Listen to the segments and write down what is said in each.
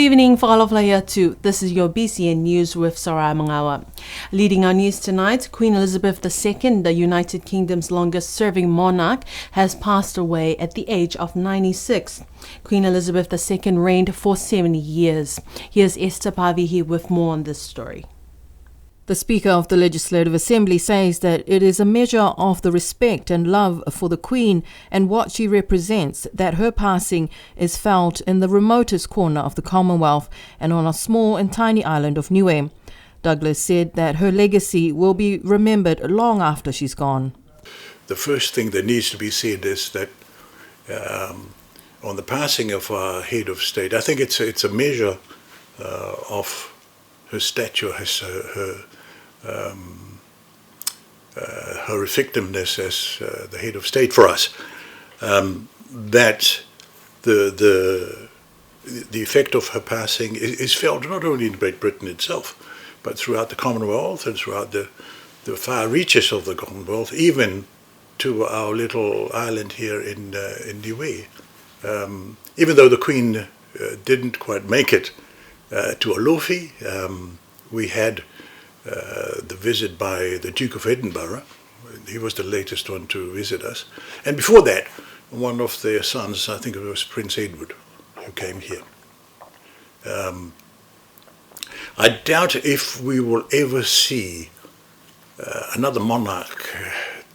evening, Whakalawhaiatu. This is your BCN News with Sarah Mangawa. Leading our news tonight, Queen Elizabeth II, the United Kingdom's longest-serving monarch, has passed away at the age of 96. Queen Elizabeth II reigned for 70 years. Here's Esther Pavihi with more on this story. The Speaker of the Legislative Assembly says that it is a measure of the respect and love for the Queen and what she represents that her passing is felt in the remotest corner of the Commonwealth and on a small and tiny island of Niue. Douglas said that her legacy will be remembered long after she's gone. The first thing that needs to be said is that on the passing of our head of state, I think it's a measure of her stature, her effectiveness as the head of state for us, that the effect of her passing is felt not only in Great Britain itself, but throughout the Commonwealth and throughout the far reaches of the Commonwealth, even to our little island here in Niue. Even though the Queen didn't quite make it to Alofi, we had the visit by the Duke of Edinburgh. He was the latest one to visit us. And before that, one of their sons, I think it was Prince Edward, who came here. I doubt if we will ever see another monarch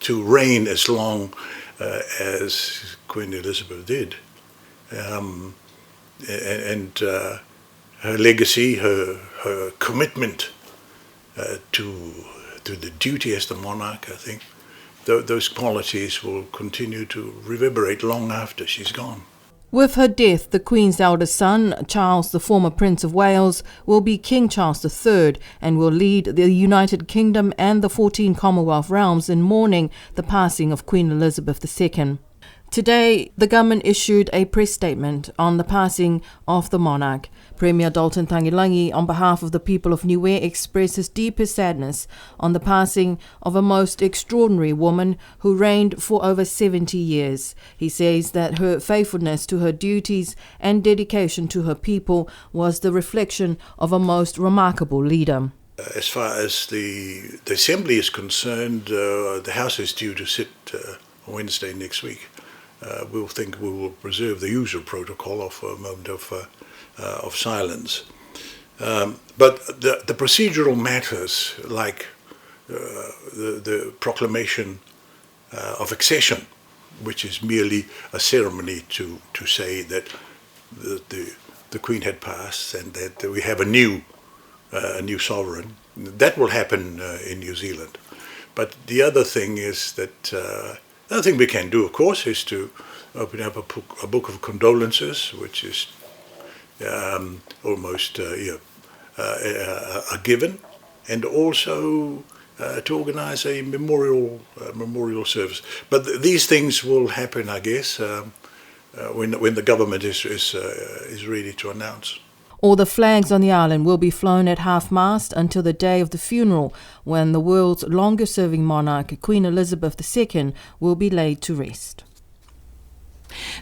to reign as long as Queen Elizabeth did. And her legacy, her commitment to the duty as the monarch, I think, those qualities will continue to reverberate long after she's gone. With her death, the Queen's eldest son, Charles, the former Prince of Wales, will be King Charles III and will lead the United Kingdom and the 14 Commonwealth realms in mourning the passing of Queen Elizabeth II. Today, the government issued a press statement on the passing of the monarch. Premier Dalton Tangilangi, on behalf of the people of Niue, expressed his deepest sadness on the passing of a most extraordinary woman who reigned for over 70 years. He says that her faithfulness to her duties and dedication to her people was the reflection of a most remarkable leader. As far as the Assembly is concerned, the House is due to sit on Wednesday next week. We will preserve the usual protocol of a moment of silence. But the procedural matters, like the proclamation of accession, which is merely a ceremony to say that the Queen had passed and that we have a new sovereign, that will happen in New Zealand. But the other thing is that the other thing we can do, of course, is to open up a book of condolences, which is almost a given, and also to organize a memorial service. But these things will happen, I guess, when the government is ready to announce. All the flags on the island will be flown at half-mast until the day of the funeral, when the world's longest-serving monarch, Queen Elizabeth II, will be laid to rest.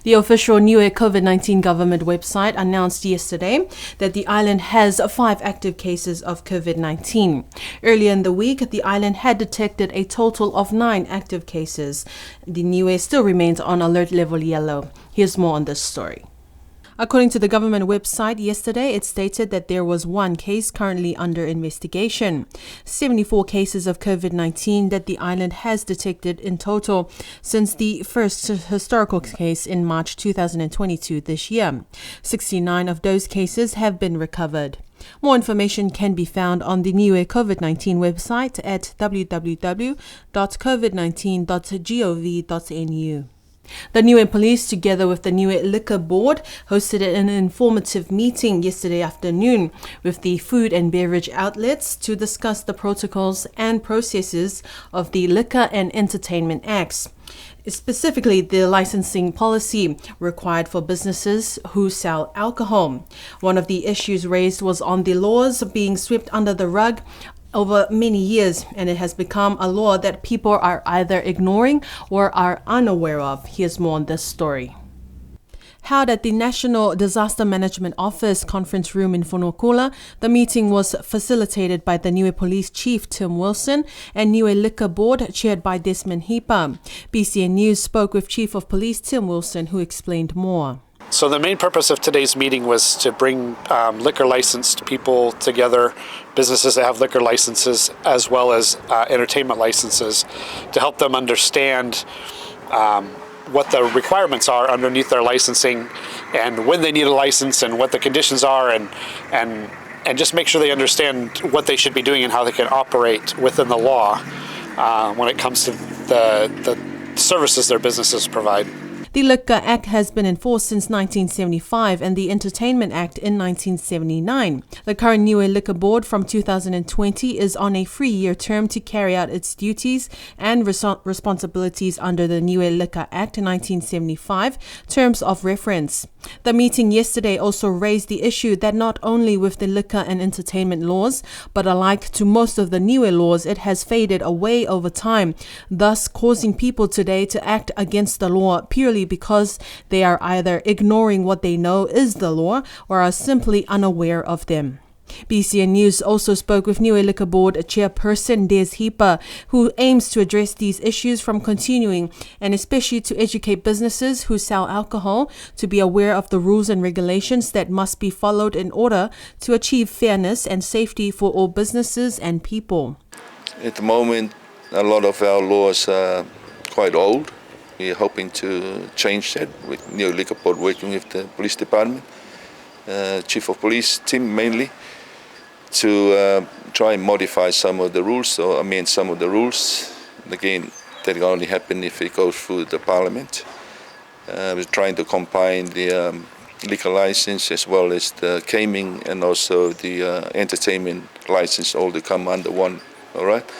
The official Niue COVID-19 government website announced yesterday that the island has 5 active cases of COVID-19. Earlier in the week, the island had detected a total of 9 active cases. The Niue still remains on alert level yellow. Here's more on this story. According to the government website yesterday, it stated that there was 1 case currently under investigation. 74 cases of COVID-19 that the island has detected in total since the first historical case in March 2022 this year. 69 of those cases have been recovered. More information can be found on the Niue COVID-19 website at www.covid19.gov.nu. The Niue Police, together with the Niue Liquor Board, hosted an informative meeting yesterday afternoon with the food and beverage outlets to discuss the protocols and processes of the Liquor and Entertainment Acts, specifically the licensing policy required for businesses who sell alcohol. One of the issues raised was on the laws being swept under the rug over many years, and it has become a law that people are either ignoring or are unaware of. Here's more on this story. Held at the National Disaster Management Office conference room in Whanokula, the meeting was facilitated by the Niue Police Chief Tim Wilson and Niue Liquor Board chaired by Desmond Hipa. BCN News spoke with Chief of Police Tim Wilson, who explained more. So the main purpose of today's meeting was to bring liquor licensed people together, businesses that have liquor licenses as well as entertainment licenses, to help them understand what the requirements are underneath their licensing and when they need a license and what the conditions are, and just make sure they understand what they should be doing and how they can operate within the law when it comes to the services their businesses provide. The Liquor Act has been enforced since 1975 and the Entertainment Act in 1979. The current Niue Liquor Board from 2020 is on a 3-year term to carry out its duties and responsibilities under the Niue Liquor Act in 1975 terms of reference. The meeting yesterday also raised the issue that not only with the liquor and entertainment laws, but alike to most of the Niue laws, it has faded away over time, thus causing people today to act against the law purely because they are either ignoring what they know is the law or are simply unaware of them. BCN News also spoke with Niue Liquor Board Chairperson Des Hipa, who aims to address these issues from continuing and especially to educate businesses who sell alcohol to be aware of the rules and regulations that must be followed in order to achieve fairness and safety for all businesses and people. At the moment, a lot of our laws are quite old. We're hoping to change that with Niue Liquor Board working with the police department, Chief of Police team mainly, to try and modify some of the rules, or amend some of the rules. Again, that can only happen if it goes through the parliament. We're trying to combine the liquor license as well as the gaming and also the entertainment license, all to come under one, all right?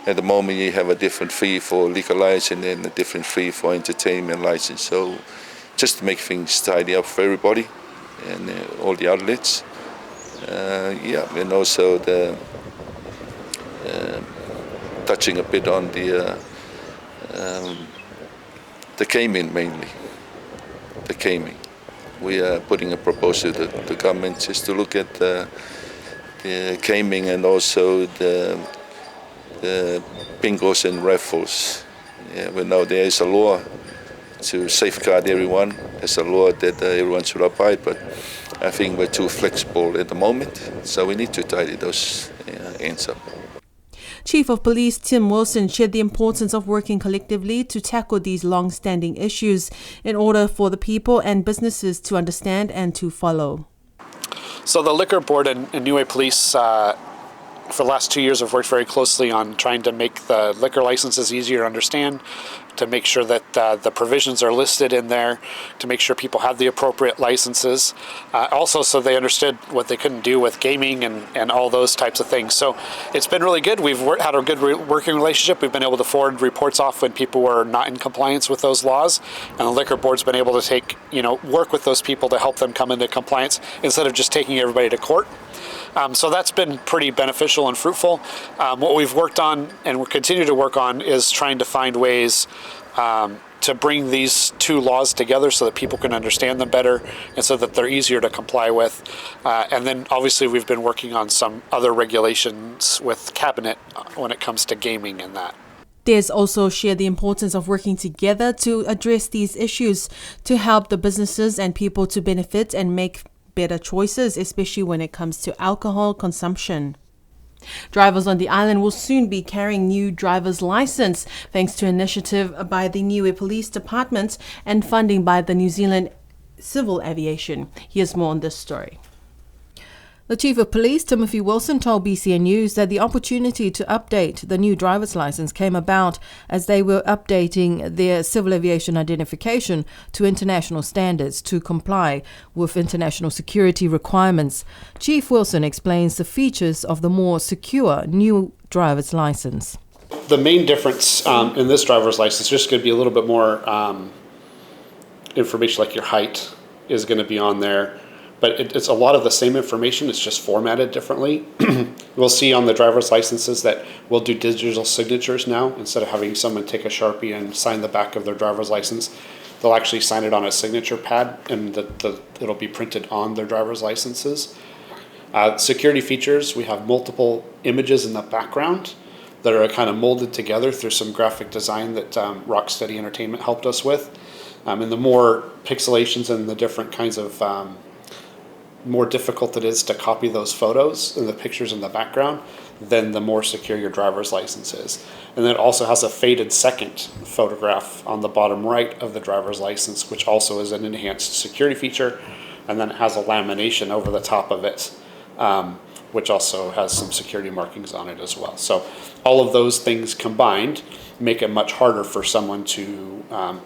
At the moment you have a different fee for liquor license and a different fee for entertainment license. So just to make things tidy up for everybody and all the outlets. And also the touching a bit on the gaming mainly. The gaming. We are putting a proposal to the government just to look at the gaming and also the bingos and raffles. We know there is a law to safeguard everyone. There's a law that everyone should abide, but I think we're too flexible at the moment, so we need to tidy those ends up. Chief of Police Tim Wilson shared the importance of working collectively to tackle these long-standing issues in order for the people and businesses to understand and to follow. So the Liquor Board and Niue Police for the last 2 years have worked very closely on trying to make the liquor licenses easier to understand, to make sure that the provisions are listed in there, to make sure people have the appropriate licenses. Also so they understood what they couldn't do with gaming and all those types of things. So it's been really good. We've had a good working relationship. We've been able to forward reports off when people were not in compliance with those laws, and the Liquor Board's been able to work with those people to help them come into compliance instead of just taking everybody to court. So that's been pretty beneficial and fruitful. What we've worked on and we'll continue to work on is trying to find ways to bring these two laws together so that people can understand them better and so that they're easier to comply with. And then obviously we've been working on some other regulations with Cabinet when it comes to gaming and that. Des also shared the importance of working together to address these issues to help the businesses and people to benefit and make better choices, especially when it comes to alcohol consumption. Drivers on the island will soon be carrying new driver's license thanks to initiative by the Niue Police Department and funding by the New Zealand Civil Aviation. Here's more on this story. The Chief of Police, Timothy Wilson, told BCN News that the opportunity to update the new driver's license came about as they were updating their civil aviation identification to international standards to comply with international security requirements. Chief Wilson explains the features of the more secure new driver's license. The main difference in this driver's license is just going to be a little bit more information, like your height is going to be on there. But it's a lot of the same information, it's just formatted differently. We'll see on the driver's licenses that we'll do digital signatures now. Instead of having someone take a Sharpie and sign the back of their driver's license, they'll actually sign it on a signature pad, and it'll be printed on their driver's licenses. Security features, we have multiple images in the background that are kind of molded together through some graphic design that Rocksteady Entertainment helped us with. And the more pixelations and the different kinds of more difficult it is to copy those photos and the pictures in the background, then the more secure your driver's license is. And then it also has a faded second photograph on the bottom right of the driver's license, which also is an enhanced security feature. And then it has a lamination over the top of it, which also has some security markings on it as well. So all of those things combined make it much harder for someone to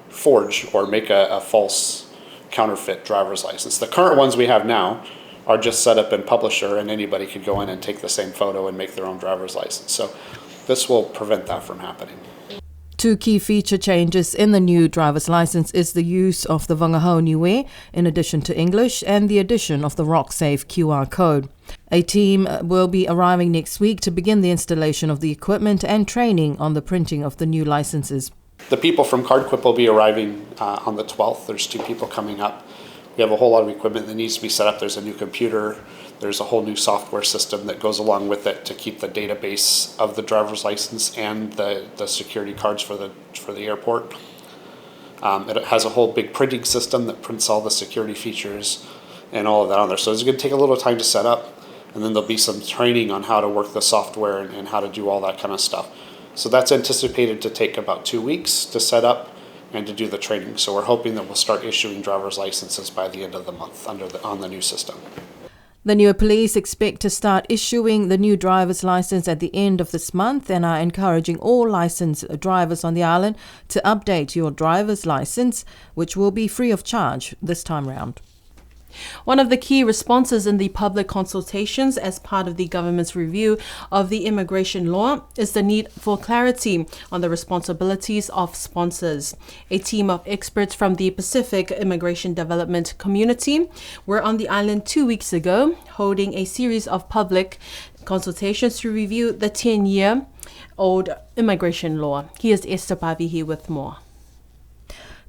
forge or make a false counterfeit driver's license. The current ones we have now are just set up in Publisher, and anybody could go in and take the same photo and make their own driver's license. So this will prevent that from happening. Two key feature changes in the new driver's license is the use of the Wangahau Niue in addition to English, and the addition of the RockSafe QR code. A team will be arriving next week to begin the installation of the equipment and training on the printing of the new licenses. The people from CardQuip will be arriving on the 12th. There's 2 people coming up. We have a whole lot of equipment that needs to be set up. There's a new computer. There's a whole new software system that goes along with it to keep the database of the driver's license and the security cards for the airport. It has a whole big printing system that prints all the security features and all of that on there. So it's going to take a little time to set up, and then there'll be some training on how to work the software and how to do all that kind of stuff. So that's anticipated to take about 2 weeks to set up and to do the training. So we're hoping that we'll start issuing driver's licenses by the end of the month on the new system. The Niue Police expect to start issuing the new driver's license at the end of this month and are encouraging all licensed drivers on the island to update your driver's license, which will be free of charge this time round. One of the key responses in the public consultations as part of the government's review of the immigration law is the need for clarity on the responsibilities of sponsors. A team of experts from the Pacific Immigration Development Community were on the island 2 weeks ago, holding a series of public consultations to review the 10-year-old immigration law. Here's Esther Pavihi with more.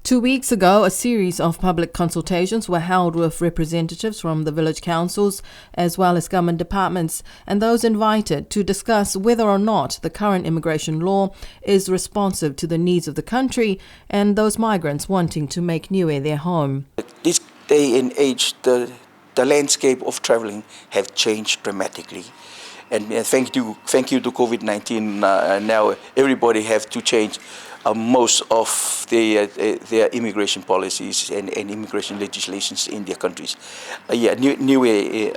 2 weeks ago, a series of public consultations were held with representatives from the village councils as well as government departments and those invited to discuss whether or not the current immigration law is responsive to the needs of the country and those migrants wanting to make Niue their home. This day and age, the landscape of travelling have changed dramatically. And thank you to COVID-19, now everybody have to change most of their immigration policies and immigration legislations in their countries. Niue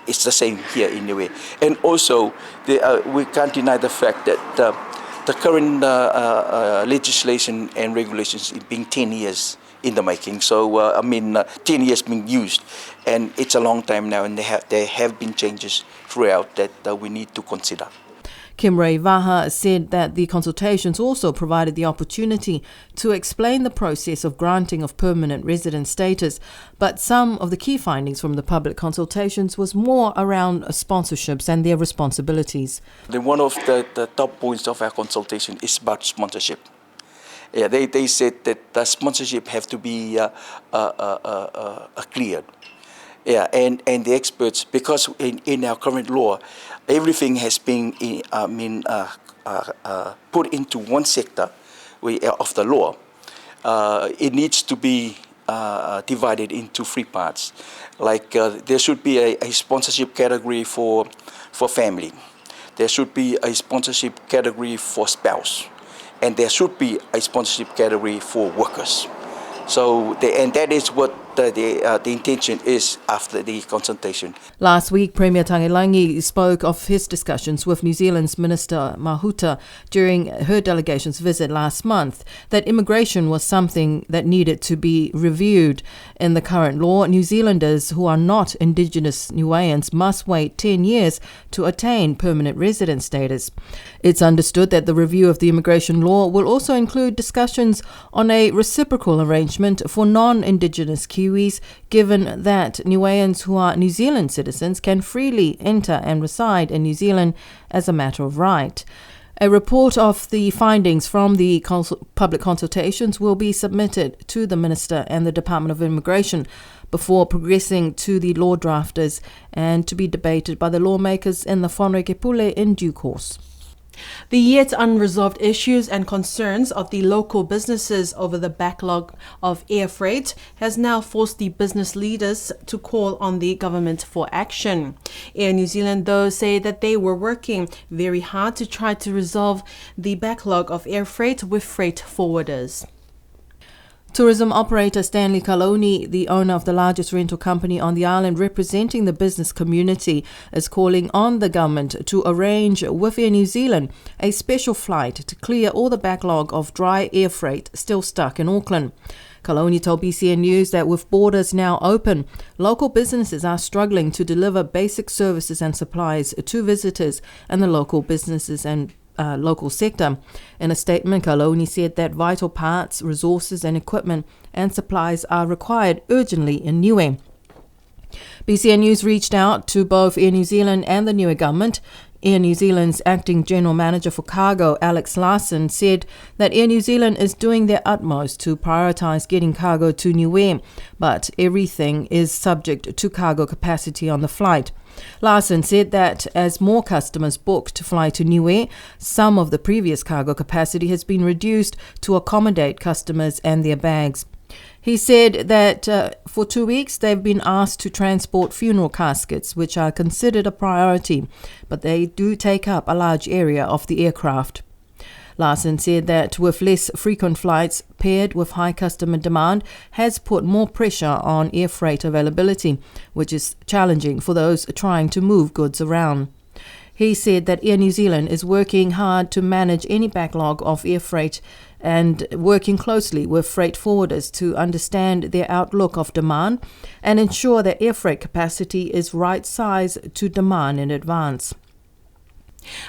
is the same here in Niue. And also, we can't deny the fact that the current legislation and regulations is being 10 years in the making. So, 10 years being used, and it's a long time now, and there have been changes throughout that we need to consider. Kimray Vaha said that the consultations also provided the opportunity to explain the process of granting of permanent resident status, but some of the key findings from the public consultations was more around sponsorships and their responsibilities. One of the top points of our consultation is about sponsorship. Yeah, they said that the sponsorship have to be cleared. Yeah, and the experts, because in our current law, everything has been put into one sector of the law. It needs to be divided into 3 parts. Like there should be a sponsorship category for family. There should be a sponsorship category for spouse. And there should be a sponsorship category for workers. So, and that is what the intention is after the consultation. Last week, Premier Tagelangi spoke of his discussions with New Zealand's Minister Mahuta during her delegation's visit last month, that immigration was something that needed to be reviewed. In the current law, New Zealanders who are not Indigenous Niueans must wait 10 years to attain permanent resident status. It's understood that the review of the immigration law will also include discussions on a reciprocal arrangement for non-Indigenous Kiwis, given that Niueans who are New Zealand citizens can freely enter and reside in New Zealand as a matter of right. A report of the findings from the public consultations will be submitted to the Minister and the Department of Immigration before progressing to the law drafters and to be debated by the lawmakers in the Whanreke Pule in due course. The yet unresolved issues and concerns of the local businesses over the backlog of air freight has now forced the business leaders to call on the government for action. Air New Zealand, though, say that they were working very hard to try to resolve the backlog of air freight with freight forwarders. Tourism operator Stanley Kaloni, the owner of the largest rental company on the island representing the business community, is calling on the government to arrange with Air New Zealand a special flight to clear all the backlog of dry air freight still stuck in Auckland. Kaloni told BCN News that with borders now open, local businesses are struggling to deliver basic services and supplies to visitors and the local businesses and local sector. In a statement, Kaloni said that vital parts, resources and equipment and supplies are required urgently in Niue. BCN News reached out to both Air New Zealand and the Niue government. Air New Zealand's acting general manager for cargo, Alex Larson, said that Air New Zealand is doing their utmost to prioritise getting cargo to Niue, but everything is subject to cargo capacity on the flight. Larson said that as more customers book to fly to Niue, some of the previous cargo capacity has been reduced to accommodate customers and their bags. He said that for 2 weeks they've been asked to transport funeral caskets, which are considered a priority, but they do take up a large area of the aircraft. Larson said that with less frequent flights paired with high customer demand has put more pressure on air freight availability, which is challenging for those trying to move goods around. He said that Air New Zealand is working hard to manage any backlog of air freight and working closely with freight forwarders to understand their outlook of demand and ensure that air freight capacity is right size to demand in advance.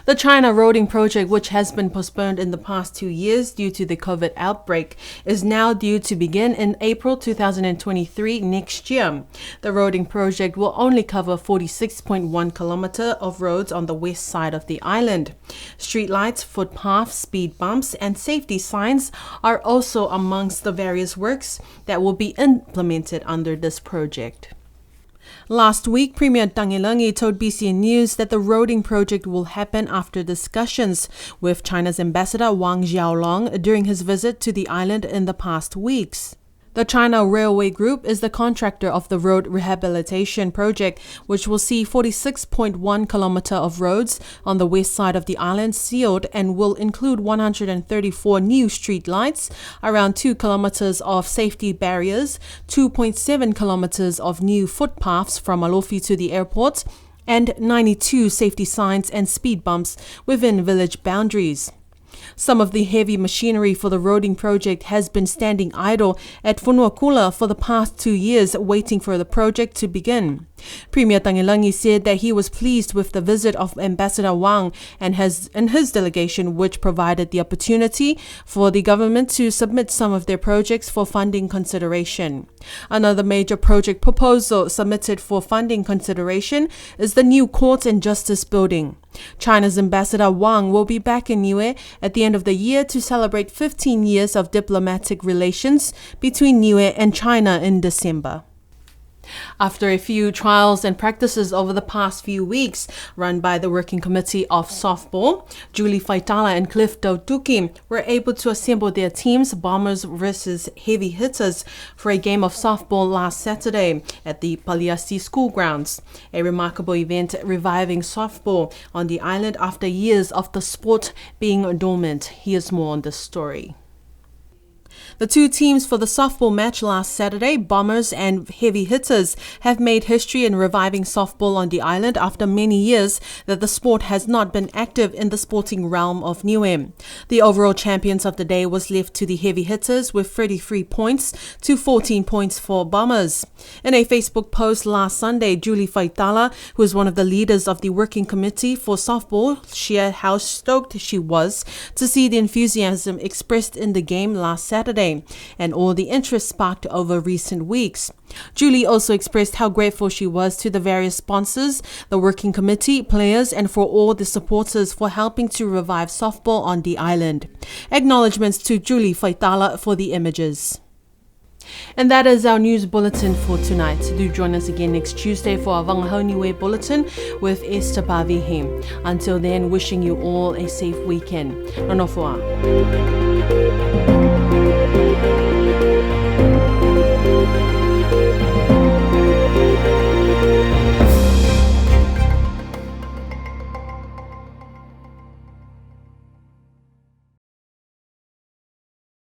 The China roading project, which has been postponed in the past 2 years due to the COVID outbreak, is now due to begin in April 2023 next year. The roading project will only cover 46.1 kilometre of roads on the west side of the island. Streetlights, footpaths, speed bumps and safety signs are also amongst the various works that will be implemented under this project. Last week, Premier Tangilungi told BCN News that the roading project will happen after discussions with China's ambassador Wang Xiaolong during his visit to the island in the past weeks. The China Railway Group is the contractor of the road rehabilitation project, which will see 46.1 kilometre of roads on the west side of the island sealed and will include 134 new street lights, around 2 kilometres of safety barriers, 2.7 kilometres of new footpaths from Alofi to the airport, and 92 safety signs and speed bumps within village boundaries. Some of the heavy machinery for the roading project has been standing idle at Whanuakula for the past 2 years, waiting for the project to begin. Premier Tangilungi said that he was pleased with the visit of Ambassador Wang and his delegation, which provided the opportunity for the government to submit some of their projects for funding consideration. Another major project proposal submitted for funding consideration is the new Court and Justice building. China's Ambassador Wang will be back in Niue at the end of the year to celebrate 15 years of diplomatic relations between Niue and China in December. After a few trials and practices over the past few weeks run by the Working Committee of Softball, Julie Faitala and Cliff Dautuki were able to assemble their teams, Bombers versus Heavy Hitters, for a game of softball last Saturday at the Paliasti School Grounds, a remarkable event reviving softball on the island after years of the sport being dormant. Here's more on this story. The two teams for the softball match last Saturday, Bombers and Heavy Hitters, have made history in reviving softball on the island after many years that the sport has not been active in the sporting realm of Niue. The overall champions of the day was left to the Heavy Hitters with 33 points to 14 points for Bombers. In a Facebook post last Sunday, Julie Faitala, who is one of the leaders of the Working Committee for Softball, shared how stoked she was to see the enthusiasm expressed in the game last Saturday Saturday, and all the interest sparked over recent weeks. Julie also expressed how grateful she was to the various sponsors, the working committee, players, and for all the supporters for helping to revive softball on the island. Acknowledgements to Julie Faitala for the images. And that is our news bulletin for tonight. Do join us again next Tuesday for our Wangahau Niue Bulletin with Esther Pavihe. Until then, wishing you all a safe weekend. Nonofoa.